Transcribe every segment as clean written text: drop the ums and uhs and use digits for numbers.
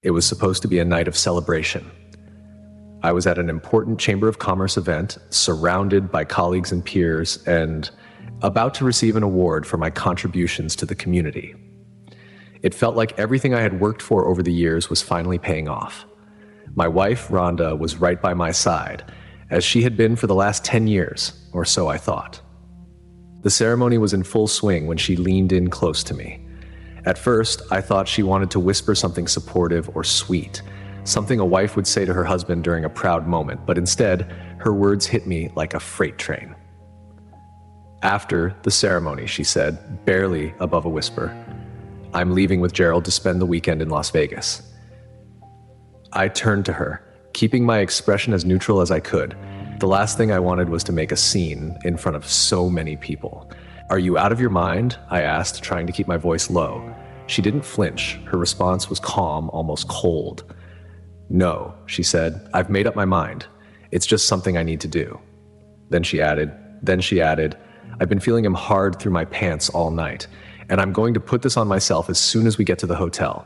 It was supposed to be a night of celebration. I was at an important Chamber of Commerce event, surrounded by colleagues and peers, and about to receive an award for my contributions to the community. It felt like everything I had worked for over the years was finally paying off. My wife, Rhonda, was right by my side, as she had been for the last 10 years, or so I thought. The ceremony was in full swing when she leaned in close to me. At first, I thought she wanted to whisper something supportive or sweet, something a wife would say to her husband during a proud moment, but instead, her words hit me like a freight train. After the ceremony, she said, barely above a whisper, "I'm leaving with Gerald to spend the weekend in Las Vegas." I turned to her, keeping my expression as neutral as I could. The last thing I wanted was to make a scene in front of so many people. "Are you out of your mind?" I asked, trying to keep my voice low. She didn't flinch. Her response was calm, almost cold. "No," she said, "I've made up my mind. It's just something I need to do." Then she added, "I've been feeling him hard through my pants all night, and I'm going to put this on myself as soon as we get to the hotel."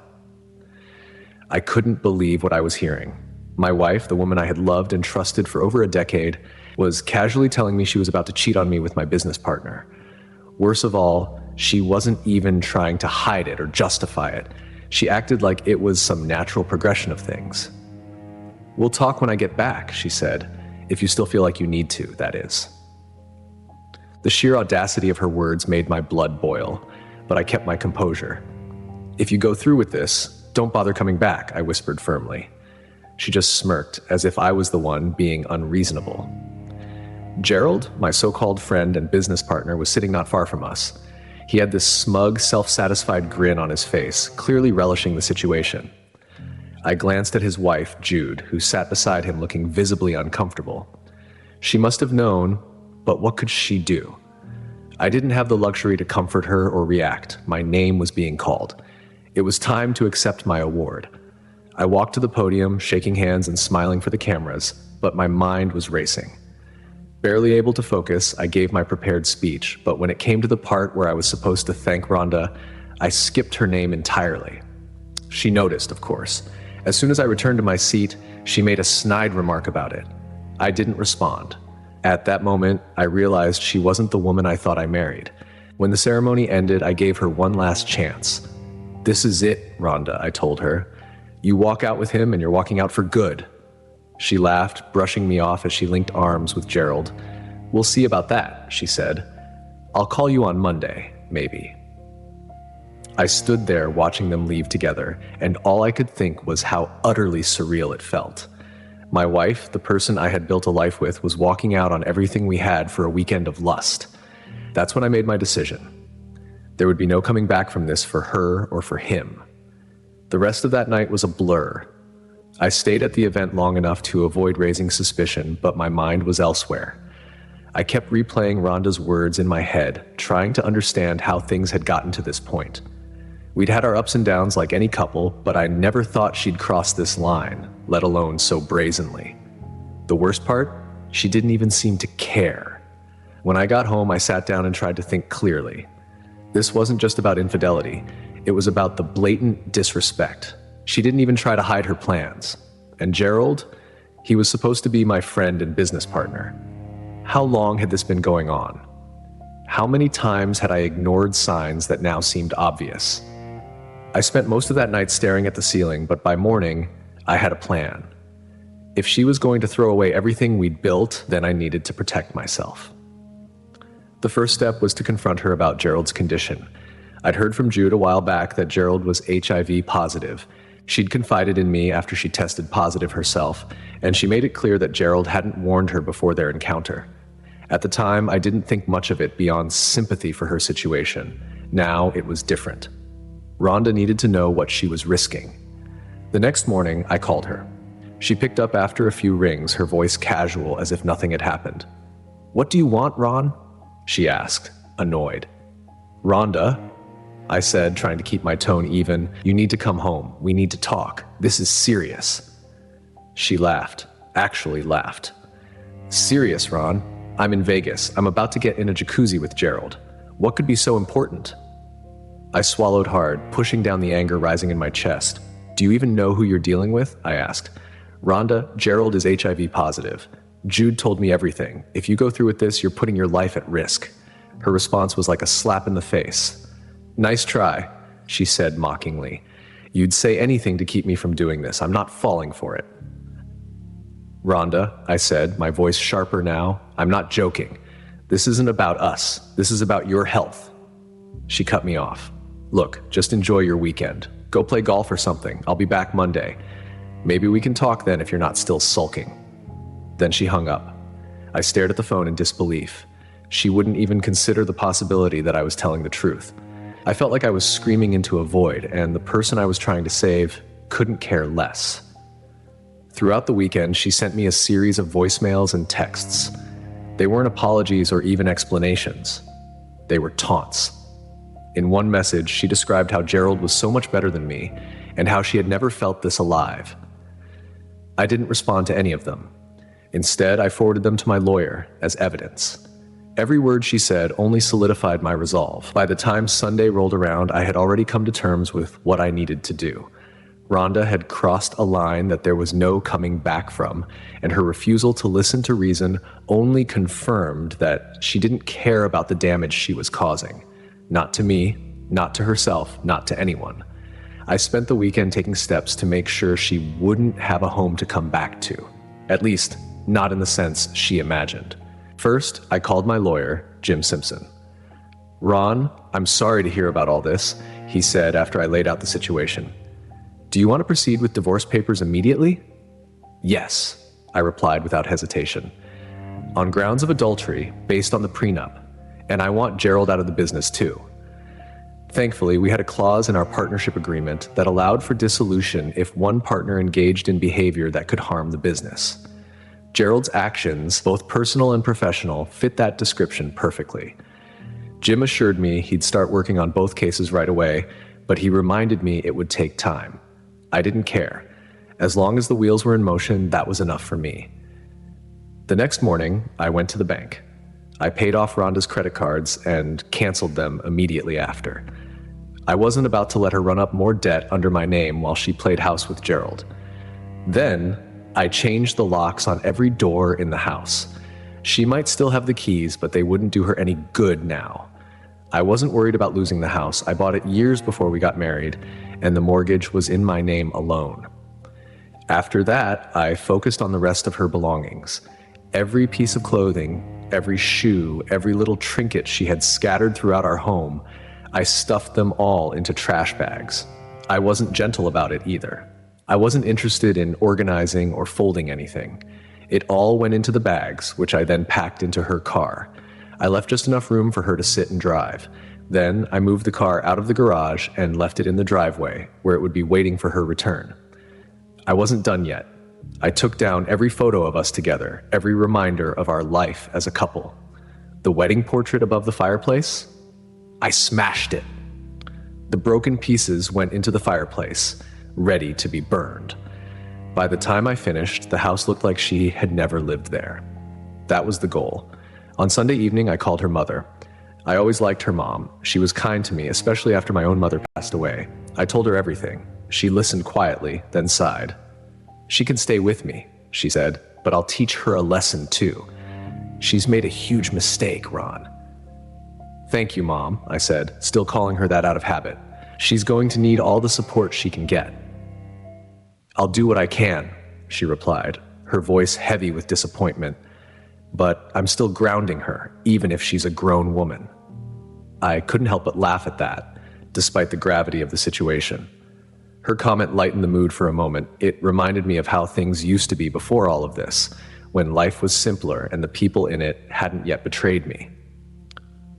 I couldn't believe what I was hearing. My wife, the woman I had loved and trusted for over a decade, was casually telling me she was about to cheat on me with my business partner. Worse of all, she wasn't even trying to hide it or justify it. She acted like it was some natural progression of things. "We'll talk when I get back," she said, "if you still feel like you need to, that is." The sheer audacity of her words made my blood boil, but I kept my composure. "If you go through with this, don't bother coming back," I whispered firmly. She just smirked, as if I was the one being unreasonable. Gerald, my so-called friend and business partner, was sitting not far from us. He had this smug, self-satisfied grin on his face, clearly relishing the situation. I glanced at his wife, Jude, who sat beside him looking visibly uncomfortable. She must have known, but what could she do? I didn't have the luxury to comfort her or react. My name was being called. It was time to accept my award. I walked to the podium, shaking hands and smiling for the cameras, but my mind was racing. Barely able to focus, I gave my prepared speech, but when it came to the part where I was supposed to thank Rhonda, I skipped her name entirely. She noticed, of course. As soon as I returned to my seat, she made a snide remark about it. I didn't respond. At that moment, I realized she wasn't the woman I thought I married. When the ceremony ended, I gave her one last chance. "This is it, Rhonda," I told her. "You walk out with him and you're walking out for good." She laughed, brushing me off as she linked arms with Gerald. "We'll see about that," she said. "I'll call you on Monday, maybe." I stood there watching them leave together, and all I could think was how utterly surreal it felt. My wife, the person I had built a life with, was walking out on everything we had for a weekend of lust. That's when I made my decision. There would be no coming back from this for her or for him. The rest of that night was a blur. I stayed at the event long enough to avoid raising suspicion, but my mind was elsewhere. I kept replaying Rhonda's words in my head, trying to understand how things had gotten to this point. We'd had our ups and downs like any couple, but I never thought she'd cross this line, let alone so brazenly. The worst part? She didn't even seem to care. When I got home, I sat down and tried to think clearly. This wasn't just about infidelity. It was about the blatant disrespect. She didn't even try to hide her plans. And Gerald? He was supposed to be my friend and business partner. How long had this been going on? How many times had I ignored signs that now seemed obvious? I spent most of that night staring at the ceiling, but by morning, I had a plan. If she was going to throw away everything we'd built, then I needed to protect myself. The first step was to confront her about Gerald's condition. I'd heard from Jude a while back that Gerald was HIV positive. She'd confided in me after she tested positive herself, and she made it clear that Gerald hadn't warned her before their encounter. At the time, I didn't think much of it beyond sympathy for her situation. Now it was different. Rhonda needed to know what she was risking. The next morning, I called her. She picked up after a few rings, her voice casual as if nothing had happened. "What do you want, Ron?" she asked, annoyed. "Rhonda," I said, trying to keep my tone even, "you need to come home. We need to talk. This is serious." She laughed, actually laughed. "Serious, Ron? I'm in Vegas. I'm about to get in a jacuzzi with Gerald. What could be so important?" I swallowed hard, pushing down the anger rising in my chest. Do you even know who you're dealing with? I asked. Rhonda, Gerald is HIV positive. Jude told me everything. If you go through with this, you're putting your life at risk. Her response was like a slap in the face. Nice try, she said mockingly. You'd say anything to keep me from doing this. I'm not falling for it. Rhonda, I said, my voice sharper now, I'm not joking. This isn't about us. This is about your health. She cut me off. Look, just enjoy your weekend. Go play golf or something. I'll be back Monday. Maybe we can talk then if you're not still sulking. Then she hung up. I stared at the phone in disbelief. She wouldn't even consider the possibility that I was telling the truth. I felt like I was screaming into a void, and the person I was trying to save couldn't care less. Throughout the weekend, she sent me a series of voicemails and texts. They weren't apologies or even explanations. They were taunts. In one message, she described how Gerald was so much better than me, and how she had never felt this alive. I didn't respond to any of them. Instead, I forwarded them to my lawyer as evidence. Every word she said only solidified my resolve. By the time Sunday rolled around, I had already come to terms with what I needed to do. Rhonda had crossed a line that there was no coming back from, and her refusal to listen to reason only confirmed that she didn't care about the damage she was causing. Not to me, not to herself, not to anyone. I spent the weekend taking steps to make sure she wouldn't have a home to come back to. At least, not in the sense she imagined. First, I called my lawyer, Jim Simpson. Ron, I'm sorry to hear about all this, he said after I laid out the situation. Do you want to proceed with divorce papers immediately? Yes, I replied without hesitation. On grounds of adultery, based on the prenup, and I want Gerald out of the business too. Thankfully, we had a clause in our partnership agreement that allowed for dissolution if one partner engaged in behavior that could harm the business. Gerald's actions, both personal and professional, fit that description perfectly. Jim assured me he'd start working on both cases right away, but he reminded me it would take time. I didn't care. As long as the wheels were in motion, that was enough for me. The next morning, I went to the bank. I paid off Rhonda's credit cards and canceled them immediately after. I wasn't about to let her run up more debt under my name while she played house with Gerald. Then, I changed the locks on every door in the house. She might still have the keys, but they wouldn't do her any good now. I wasn't worried about losing the house. I bought it years before we got married, and the mortgage was in my name alone. After that, I focused on the rest of her belongings. Every piece of clothing, every shoe, every little trinket she had scattered throughout our home, I stuffed them all into trash bags. I wasn't gentle about it either. I wasn't interested in organizing or folding anything. It all went into the bags, which I then packed into her car. I left just enough room for her to sit and drive. Then I moved the car out of the garage and left it in the driveway, where it would be waiting for her return. I wasn't done yet. I took down every photo of us together, every reminder of our life as a couple. The wedding portrait above the fireplace? I smashed it. The broken pieces went into the fireplace, ready to be burned. By the time I finished, the house looked like she had never lived there. That was the goal. On Sunday evening, I called her mother. I always liked her mom. She was kind to me, especially after my own mother passed away. I told her everything. She listened quietly, then sighed. She can stay with me, she said, but I'll teach her a lesson too. She's made a huge mistake, Ron. Thank you, Mom, I said, still calling her that out of habit. She's going to need all the support she can get. I'll do what I can, she replied, her voice heavy with disappointment. But I'm still grounding her, even if she's a grown woman. I couldn't help but laugh at that, despite the gravity of the situation. Her comment lightened the mood for a moment. It reminded me of how things used to be before all of this, when life was simpler and the people in it hadn't yet betrayed me.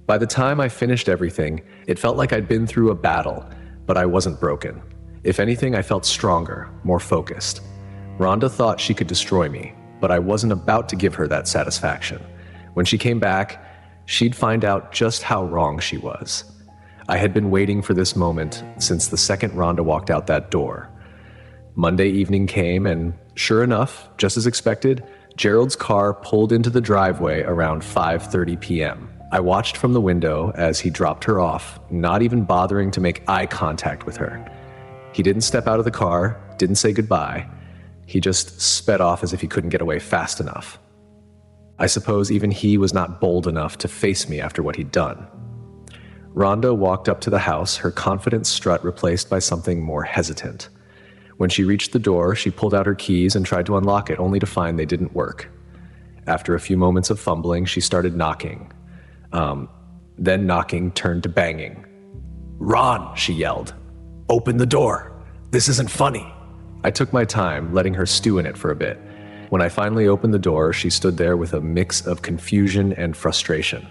By the time I finished everything, it felt like I'd been through a battle, but I wasn't broken. If anything, I felt stronger, more focused. Rhonda thought she could destroy me, but I wasn't about to give her that satisfaction. When she came back, she'd find out just how wrong she was. I had been waiting for this moment since the second Rhonda walked out that door. Monday evening came, and sure enough, just as expected, Gerald's car pulled into the driveway around 5:30 p.m. I watched from the window as he dropped her off, not even bothering to make eye contact with her. He didn't step out of the car, didn't say goodbye. He just sped off as if he couldn't get away fast enough. I suppose even he was not bold enough to face me after what he'd done. Rhonda walked up to the house, her confident strut replaced by something more hesitant. When she reached the door, she pulled out her keys and tried to unlock it, only to find they didn't work. After a few moments of fumbling, she started knocking. Then knocking turned to banging. "Ron," she yelled, "open the door. This isn't funny." I took my time, letting her stew in it for a bit. When I finally opened the door, she stood there with a mix of confusion and frustration.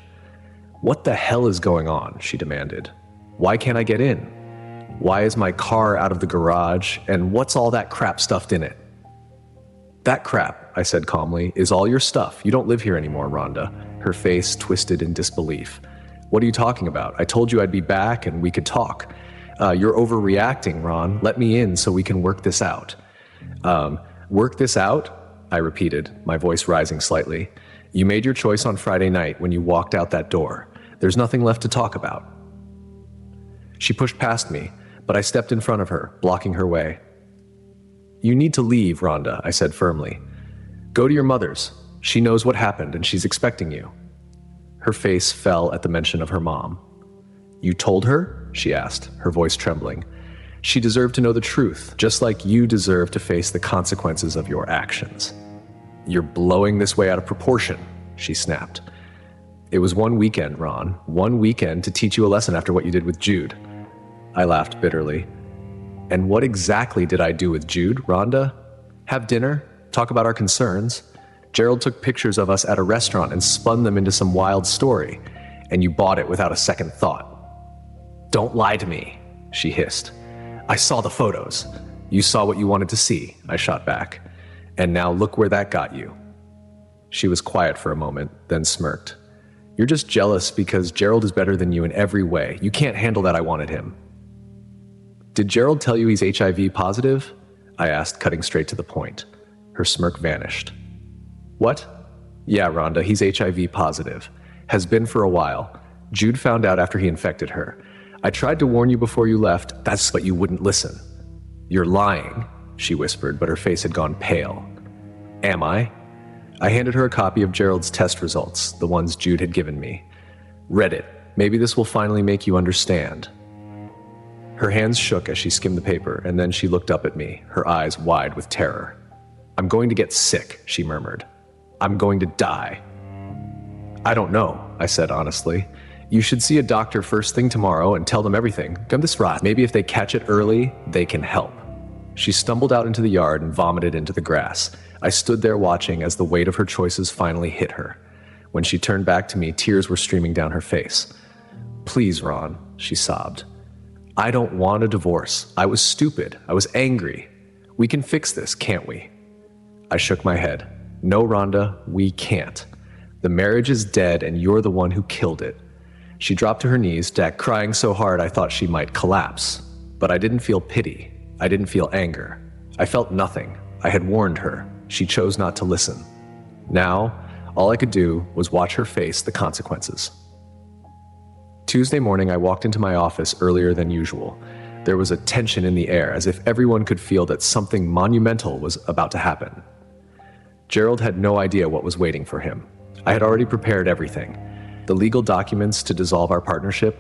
"What the hell is going on?" she demanded. "Why can't I get in? Why is my car out of the garage, and what's all that crap stuffed in it?" "That crap," I said calmly, "is all your stuff. You don't live here anymore, Rhonda." Her face twisted in disbelief. "What are you talking about? I told you I'd be back and we could talk. You're overreacting, Ron. Let me in so we can work this out." Work this out?" I repeated, my voice rising slightly. "You made your choice on Friday night when you walked out that door. There's nothing left to talk about." She pushed past me, but I stepped in front of her, blocking her way. "You need to leave, Rhonda," I said firmly. "Go to your mother's. She knows what happened and she's expecting you." Her face fell at the mention of her mom. "You told her?" she asked, her voice trembling. "She deserved to know the truth, just like you deserve to face the consequences of your actions." "You're blowing this way out of proportion," she snapped. "It was one weekend, Ron. One weekend to teach you a lesson after what you did with Jude." I laughed bitterly. "And what exactly did I do with Jude, Rhonda? Have dinner? Talk about our concerns? Gerald took pictures of us at a restaurant and spun them into some wild story, and you bought it without a second thought." "Don't lie to me," she hissed. "I saw the photos." "You saw what you wanted to see," I shot back. "And now look where that got you." She was quiet for a moment, then smirked. "You're just jealous because Gerald is better than you in every way. You can't handle that I wanted him." "Did Gerald tell you he's HIV positive?" I asked, cutting straight to the point. Her smirk vanished. "What?" "Yeah, Rhonda, he's HIV positive. Has been for a while. Jude found out after he infected her. I tried to warn you before you left, that's but you wouldn't listen." "You're lying," she whispered, but her face had gone pale. "Am I?" I handed her a copy of Gerald's test results, the ones Jude had given me. "Read it. Maybe this will finally make you understand." Her hands shook as she skimmed the paper, and then she looked up at me, her eyes wide with terror. "I'm going to get sick," she murmured. "I'm going to die." "I don't know," I said honestly. "You should see a doctor first thing tomorrow and tell them everything. Come this rat. Maybe if they catch it early, they can help." She stumbled out into the yard and vomited into the grass. I stood there watching as the weight of her choices finally hit her. When she turned back to me, tears were streaming down her face. "Please, Ron," she sobbed. "I don't want a divorce. I was stupid. I was angry. We can fix this, can't we?" I shook my head. "No, Rhonda, we can't. The marriage is dead and you're the one who killed it." She dropped to her knees, crying so hard I thought she might collapse. But I didn't feel pity. I didn't feel anger. I felt nothing. I had warned her. She chose not to listen. Now, all I could do was watch her face the consequences. Tuesday morning, I walked into my office earlier than usual. There was a tension in the air, as if everyone could feel that something monumental was about to happen. Gerald had no idea what was waiting for him. I had already prepared everything. The legal documents to dissolve our partnership,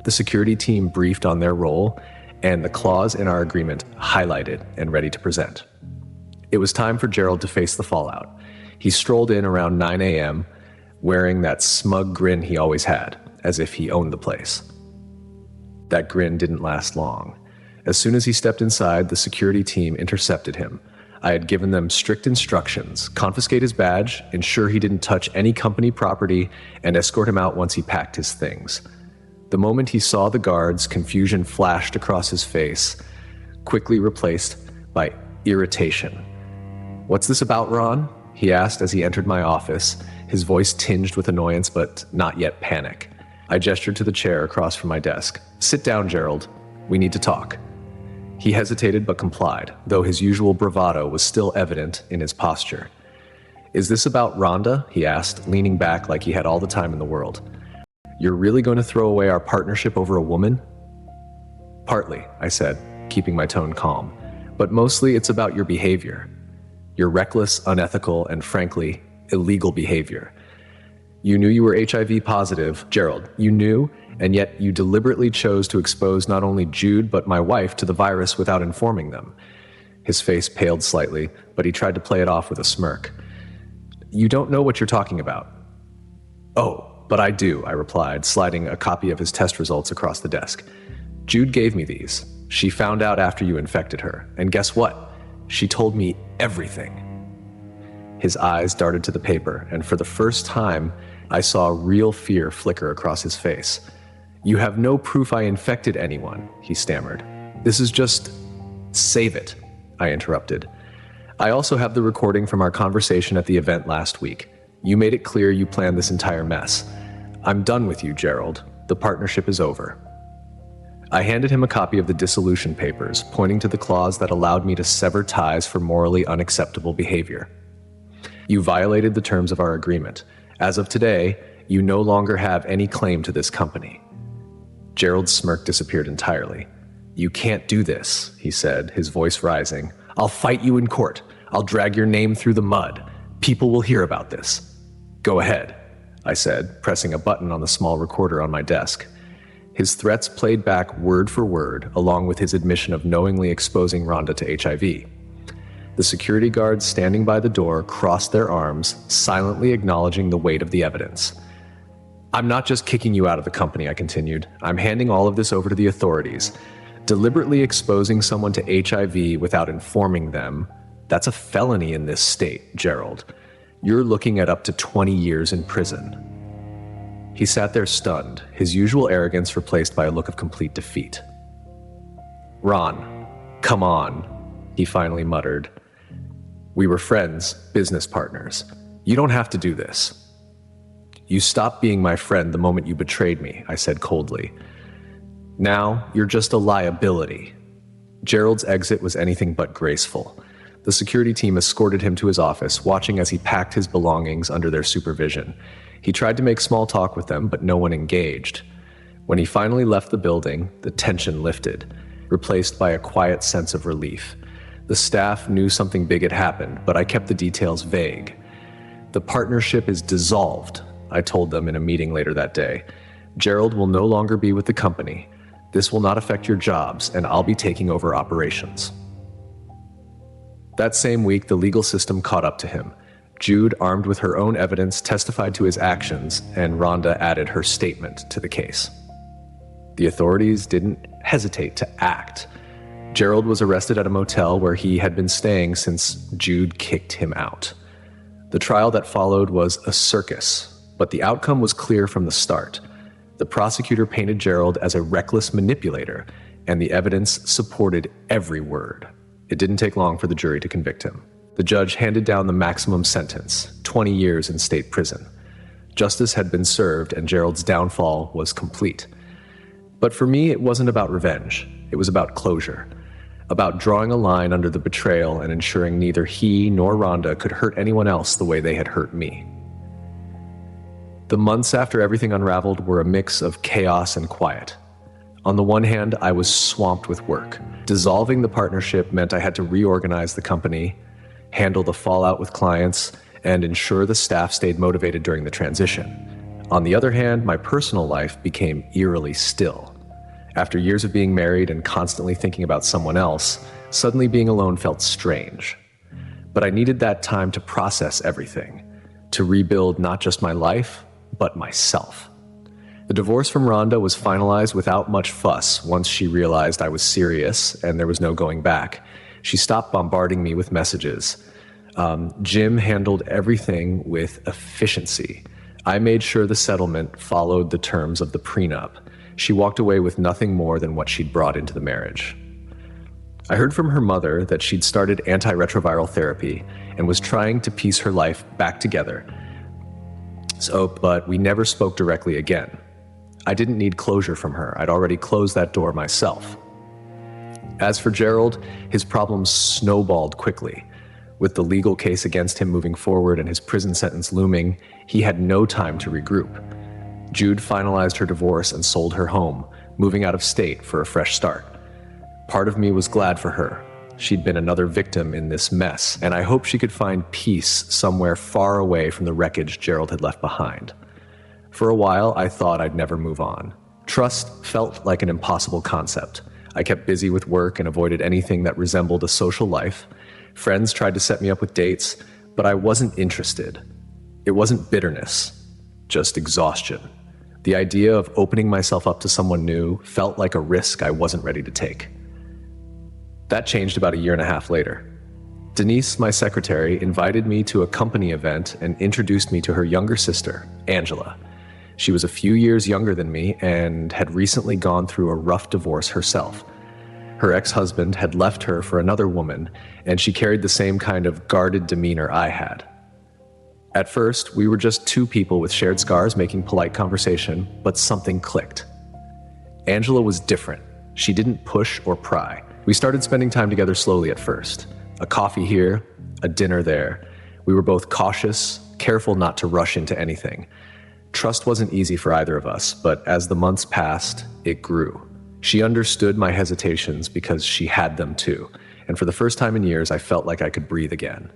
the security team briefed on their role, and the clause in our agreement highlighted and ready to present. It was time for Gerald to face the fallout. He strolled in around 9 a.m., wearing that smug grin he always had, as if he owned the place. That grin didn't last long. As soon as he stepped inside, the security team intercepted him. I had given them strict instructions: confiscate his badge, ensure he didn't touch any company property, and escort him out once he packed his things. The moment he saw the guards, confusion flashed across his face, quickly replaced by irritation. "What's this about, Ron?" he asked as he entered my office, his voice tinged with annoyance but not yet panic. I gestured to the chair across from my desk. "Sit down, Gerald. We need to talk." He hesitated but complied, though his usual bravado was still evident in his posture. "Is this about Rhonda?" he asked, leaning back like he had all the time in the world. "You're really going to throw away our partnership over a woman?" "Partly," I said. keeping my tone calm. But mostly it's about your behavior. Your reckless, unethical, and frankly, illegal behavior. You knew you were HIV positive, Gerald. You knew, and yet you deliberately chose to expose not only Jude but my wife to the virus without informing them. His face paled slightly, but he tried to play it off with a smirk. You don't know what you're talking about. Oh, but I do, I replied, sliding a copy of his test results across the desk. Jude gave me these. She found out after you infected her. And guess what? She told me everything. His eyes darted to the paper, and for the first time, I saw real fear flicker across his face. You have no proof I infected anyone, he stammered. This is just... Save it, I interrupted. I also have the recording from our conversation at the event last week. You made it clear you planned this entire mess. I'm done with you, Gerald. The partnership is over. I handed him a copy of the dissolution papers, pointing to the clause that allowed me to sever ties for morally unacceptable behavior. You violated the terms of our agreement. As of today, you no longer have any claim to this company. Gerald's smirk disappeared entirely. You can't do this, he said, his voice rising. I'll fight you in court. I'll drag your name through the mud. People will hear about this. Go ahead, I said, pressing a button on the small recorder on my desk. His threats played back word for word, along with his admission of knowingly exposing Rhonda to HIV. The security guards standing by the door crossed their arms, silently acknowledging the weight of the evidence. I'm not just kicking you out of the company, I continued. I'm handing all of this over to the authorities. Deliberately exposing someone to HIV without informing them, that's a felony in this state, Gerald. You're looking at up to 20 years in prison. He sat there stunned, his usual arrogance replaced by a look of complete defeat. Ron, come on, he finally muttered. We were friends, business partners. You don't have to do this. You stopped being my friend the moment you betrayed me, I said coldly. Now, you're just a liability. Gerald's exit was anything but graceful. The security team escorted him to his office, watching as he packed his belongings under their supervision. He tried to make small talk with them, but no one engaged. When he finally left the building, the tension lifted, replaced by a quiet sense of relief. The staff knew something big had happened, but I kept the details vague. The partnership is dissolved, I told them in a meeting later that day. Gerald will no longer be with the company. This will not affect your jobs, and I'll be taking over operations. That same week, the legal system caught up to him. Jude, armed with her own evidence, testified to his actions, and Rhonda added her statement to the case. The authorities didn't hesitate to act. Gerald was arrested at a motel where he had been staying since Jude kicked him out. The trial that followed was a circus, but the outcome was clear from the start. The prosecutor painted Gerald as a reckless manipulator, and the evidence supported every word. It didn't take long for the jury to convict him. The judge handed down the maximum sentence, 20 years in state prison. Justice had been served, and Gerald's downfall was complete. But for me, it wasn't about revenge. It was about closure, about drawing a line under the betrayal and ensuring neither he nor Rhonda could hurt anyone else the way they had hurt me. The months after everything unraveled were a mix of chaos and quiet. On the one hand, I was swamped with work. Dissolving the partnership meant I had to reorganize the company, handle the fallout with clients, and ensure the staff stayed motivated during the transition. On the other hand, my personal life became eerily still. After years of being married and constantly thinking about someone else, suddenly being alone felt strange. But I needed that time to process everything, to rebuild not just my life, but myself. The divorce from Rhonda was finalized without much fuss once she realized I was serious and there was no going back. She stopped bombarding me with messages. Jim handled everything with efficiency. I made sure the settlement followed the terms of the prenup. She walked away with nothing more than what she'd brought into the marriage. I heard from her mother that she'd started antiretroviral therapy and was trying to piece her life back together. But we never spoke directly again. I didn't need closure from her. I'd already closed that door myself. As for Gerald, his problems snowballed quickly. With the legal case against him moving forward and his prison sentence looming, he had no time to regroup. Jude finalized her divorce and sold her home, moving out of state for a fresh start. Part of me was glad for her. She'd been another victim in this mess, and I hoped she could find peace somewhere far away from the wreckage Gerald had left behind. For a while, I thought I'd never move on. Trust felt like an impossible concept. I kept busy with work and avoided anything that resembled a social life. Friends tried to set me up with dates, but I wasn't interested. It wasn't bitterness, just exhaustion. The idea of opening myself up to someone new felt like a risk I wasn't ready to take. That changed about 1.5 years later. Denise, my secretary, invited me to a company event and introduced me to her younger sister, Angela. She was a few years younger than me and had recently gone through a rough divorce herself. Her ex-husband had left her for another woman, and she carried the same kind of guarded demeanor I had. At first, we were just two people with shared scars making polite conversation, but something clicked. Angela was different. She didn't push or pry. We started spending time together slowly at first. A coffee here, a dinner there. We were both cautious, careful not to rush into anything. Trust wasn't easy for either of us, but as the months passed, it grew. She understood my hesitations because she had them too, and for the first time in years, I felt like I could breathe again.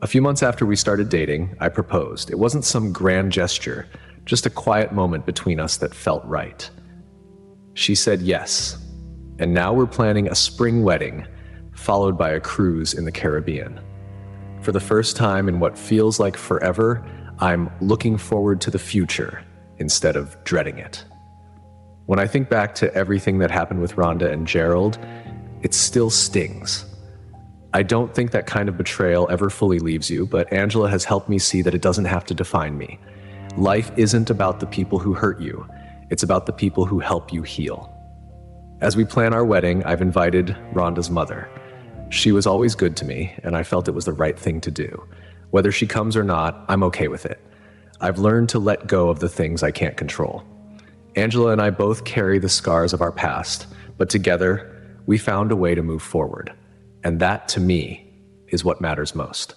A few months after we started dating, I proposed. It wasn't some grand gesture, just a quiet moment between us that felt right. She said yes, and now we're planning a spring wedding, followed by a cruise in the Caribbean. For the first time in what feels like forever, I'm looking forward to the future instead of dreading it. When I think back to everything that happened with Rhonda and Gerald, it still stings. I don't think that kind of betrayal ever fully leaves you, but Angela has helped me see that it doesn't have to define me. Life isn't about the people who hurt you. It's about the people who help you heal. As we plan our wedding, I've invited Rhonda's mother. She was always good to me, and I felt it was the right thing to do. Whether she comes or not, I'm okay with it. I've learned to let go of the things I can't control. Angela and I both carry the scars of our past, but together, we found a way to move forward. And that, to me, is what matters most.